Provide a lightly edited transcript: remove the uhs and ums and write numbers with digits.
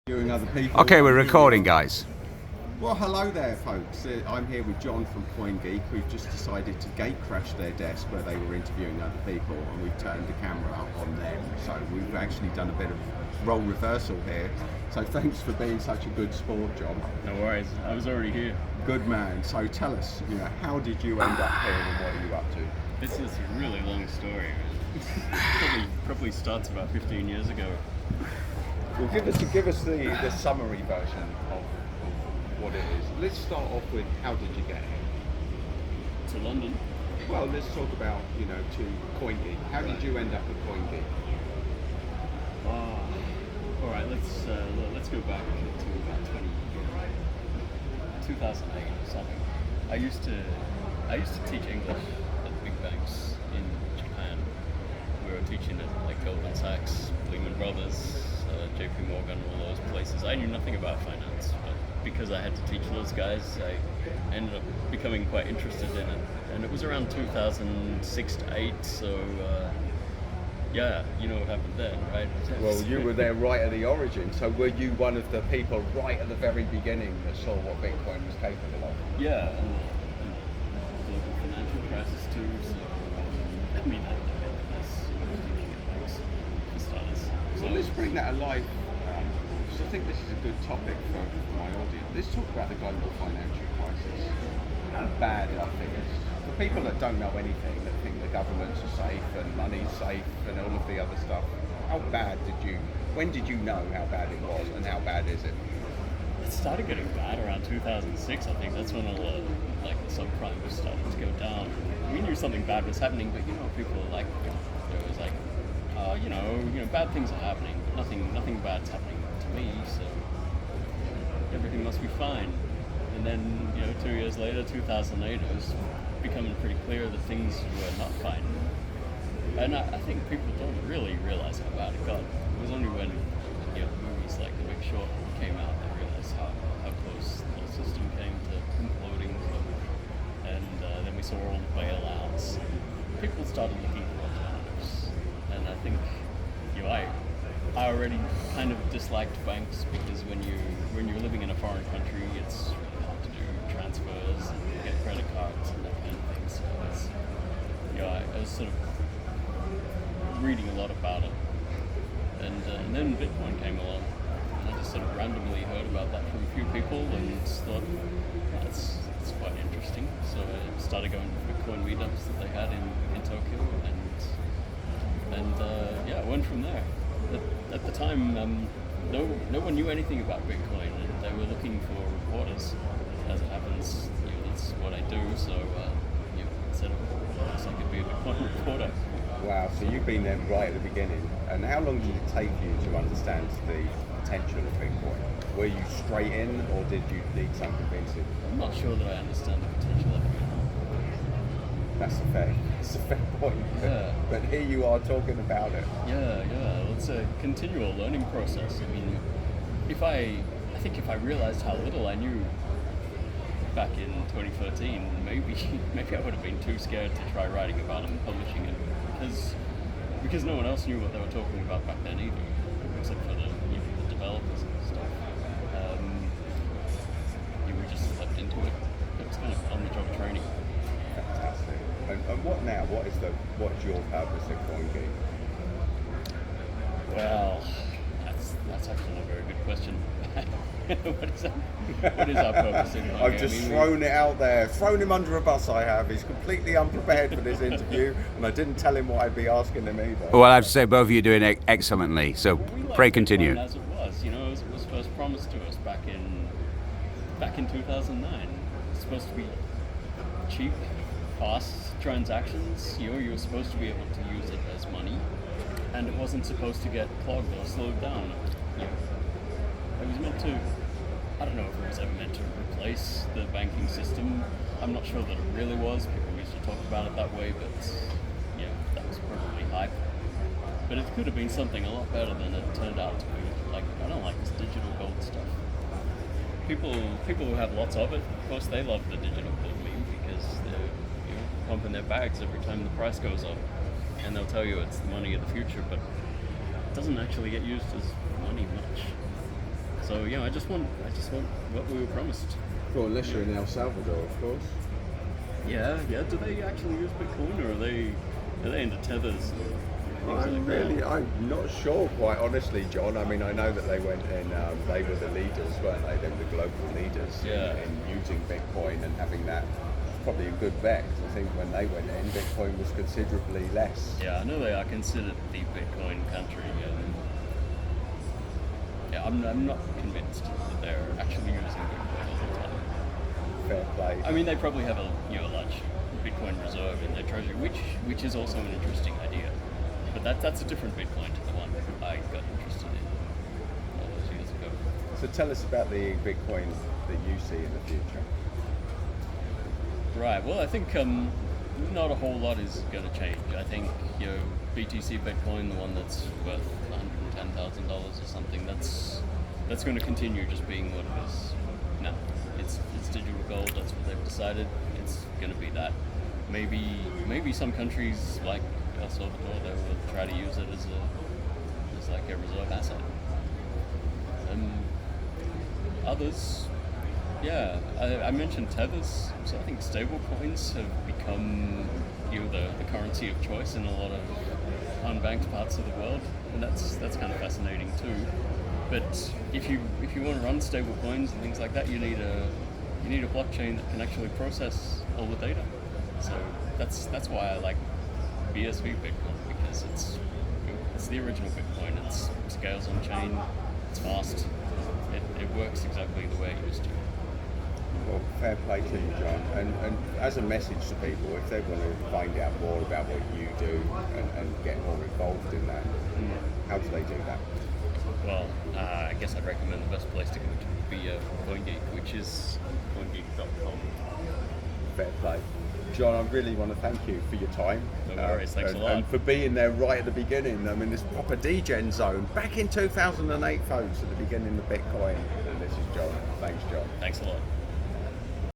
Viewing other people. Okay, we're recording, guys. Well, hello there, folks. I'm here with Jon from Coingeek, who've just decided to gate crash their desk where they were interviewing other people, and we've turned the camera on them. So we've actually done a bit of role reversal here. So thanks for being such a good sport, Jon. No worries, I was already here. Good man. So tell us, how did you end up here, and what are you up to? This is a really long story. probably starts about 15 years ago. Well, give us the summary version of what it is. Let's start off with how did you get here? To London. Well, let's talk about, to Coingeek. How did you end up at Coingeek? All right, let's go back to about 2008 or something. I used to teach English at big banks in Japan. We were teaching at like Goldman Sachs, Lehman Brothers, JP Morgan, all those places. I knew nothing about finance, but because I had to teach those guys, I ended up becoming quite interested in it. And it was around 2006 to 8, so yeah, you know what happened then, right? Well, you were there right at the origin, so were you one of the people right at the very beginning that saw what Bitcoin was capable of? Yeah, and the global financial crisis too, so I mean, that's teaching at banks for starters. So let's bring that alive, because I think this is a good topic for my audience. Let's talk about the global financial crisis. How bad are things? For people that don't know anything, that think the governments are safe and money's safe and all of the other stuff, when did you know how bad it was, and how bad is it? It started getting bad around 2006, I think. That's when all the subprime was starting to go down. We knew something bad was happening, but people were like, it was like, bad things are happening, but nothing bad's happening to me, so everything must be fine. And then, 2 years later, 2008, it was becoming pretty clear that things were not fine. And I think people don't really realize how bad it got. It was only when movies like The Big Short came out that realized how close the system came to imploding. And then we saw all the bailouts. People started looking for alternatives. And I think I already kind of disliked banks because when you're living in a foreign country, it's really hard to do transfers and get credit cards and that kind of thing. So it's, I was sort of reading a lot about it, and then Bitcoin came along, and I just sort of randomly heard about that from a few people and thought that's quite interesting. So I started going to Bitcoin meetups that they had in Tokyo, and I went from there. At the time, no one knew anything about Bitcoin, and they were looking for reporters. As it happens, that's what I do. So instead of I could be a Bitcoin reporter. Wow, so you've been there right at the beginning. And how long did it take you to understand the potential of Bitcoin? Were you straight in, or did you need some convincing? I'm not sure that I understand the potential of it. That's a fair point. Yeah. But here you are talking about it. Yeah. It's a continual learning process. I mean, I think if I realized how little I knew back in 2013, maybe I would have been too scared to try writing about it and publishing it, because no one else knew what they were talking about back then either, except for the developers and stuff. We just stepped into it. It was kind of on-the-job training. Fantastic. And what now? What's your purpose at Coingeek? Well, that's actually a very good question. What is our purpose in Coingeek? I've just thrown it out there, thrown him under a bus. I have. He's completely unprepared for this interview, and I didn't tell him what I'd be asking him either. Well, I have to say, both of you are doing excellently. So, pray continue. As it was, as it was first promised to us back in 2009. It's supposed to be cheap, fast transactions. You were supposed to be able to use it as money, and it wasn't supposed to get clogged or slowed down. It was meant to, I don't know if it was ever meant to replace the banking system. I'm not sure that it really was. People used to talk about it that way, but that was probably hype. But it could have been something a lot better than it turned out to be. Like, I don't like this digital gold stuff. People who have lots of it, of course, they love the digital gold meme because they're pumping their bags every time the price goes up, and they'll tell you it's the money of the future, but it doesn't actually get used as money much. So I just want what we were promised. Well, unless you're in El Salvador, of course. Yeah. Do they actually use Bitcoin, or are they into tethers? I'm not sure, quite honestly, John. I mean, I know that they went and they were the leaders, weren't they? They were the global leaders in using Bitcoin and having that. Probably a good bet, 'cause I think when they went in, Bitcoin was considerably less. Yeah, I know they are considered the Bitcoin country. I'm not convinced that they're actually using Bitcoin all the time. Fair play. I mean, they probably have a large Bitcoin reserve in their treasury, which is also an interesting idea. But that's a different Bitcoin to the one I got interested in all those years ago. So tell us about the Bitcoin that you see in the future. Right. Well, I think not a whole lot is going to change. I think BTC Bitcoin, the one that's worth $110,000 or something, that's going to continue just being what it is now. It's digital gold. That's what they've decided. It's going to be that. Maybe some countries like El Salvador, they will try to use it as like a reserve asset. Others. Yeah, I mentioned tethers, so I think stable coins have become the currency of choice in a lot of unbanked parts of the world, and that's kind of fascinating too. But if you want to run stable coins and things like that, you need a blockchain that can actually process all the data. So that's why I like BSV Bitcoin, because it's the original Bitcoin. It scales on chain, it's fast, it works exactly the way it used to. Well, fair play to you, John. And as a message to people, if they want to find out more about what you do and get more involved in that, how do they do that? Well, I guess I'd recommend the best place to go to would be Coingeek, which is coingeek.com. Fair play. John, I really want to thank you for your time. No worries, thanks a lot. And for being there right at the beginning. I mean, this proper degen zone. Back in 2008, folks, at the beginning of Bitcoin. And this is John. Thanks, John. Thanks a lot.